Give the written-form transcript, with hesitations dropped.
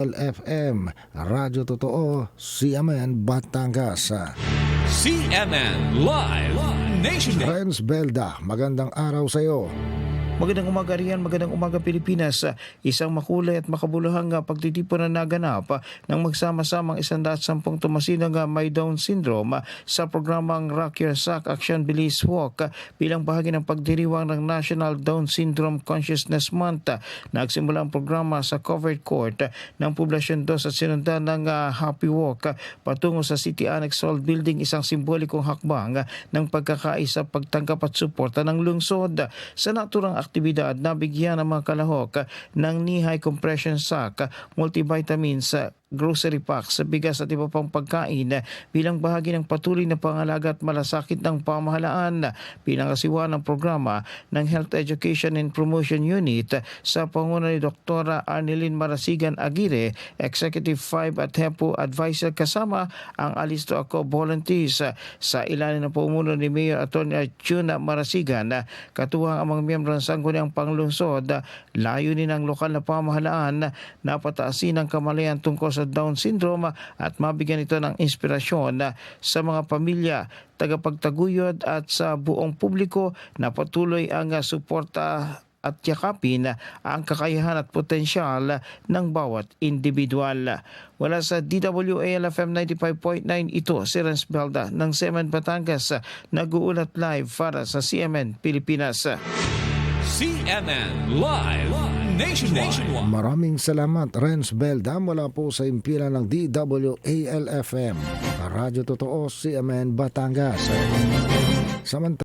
LFM, Radyo Totoo, CMN Batangas. CMN Live Nation Day. Renz Belda, magandang araw sa iyo. Magandang umaga riyan, magandang umaga Pilipinas. Isang makulay at makabuluhang pagtitipon na naganap ng magsama-samang 110 tumasinang may Down syndrome sa programang Rock Your Sack Action Bilis Walk bilang bahagi ng pagdiriwang ng National Down Syndrome Consciousness Month. Nagsimula ang programa sa covered court ng Poblasyon 2 at sinundan ng Happy Walk patungo sa City Annex Hall Building, isang simbolikong hakbang ng pagkakaisa, pagtanggap at suporta ng lungsod. Sa naturang aktibidad, nabigyan ng mga kalahok ng knee-high compression sack, multivitamins, grocery packs, bigas at iba pang pagkain bilang bahagi ng patuloy na pangalaga at malasakit ng pamahalaan. Pinangasiwa ng programa ng Health Education and Promotion Unit sa panguna ni Dr. Arnelin Marasigan Aguirre, Executive 5 at HEPO Advisor, kasama ang Alisto Ako volunteers sa ilalim ng pamumuno ni Mayor Atty. June Marasigan. Katuwang ang mga miyembro ng sangguniang panglungsod, layunin ng lokal na pamahalaan na pataasin ang kamalayan tungkol sa Down syndrome at mabigyan ito ng inspirasyon sa mga pamilya, tagapagtaguyod at sa buong publiko na patuloy ang suporta at yakapin ang kakayahan at potensyal ng bawat individual. Wala sa DWALFM 95.9, ito si Renz Belda ng CMN Batangas, nag-uulat live para sa CMN Pilipinas. CMN Live Nationwide. Maraming salamat, Renz Belda, mula po sa impilan ng DWALFM, Radyo Totoo, CMN Batangas. Samantala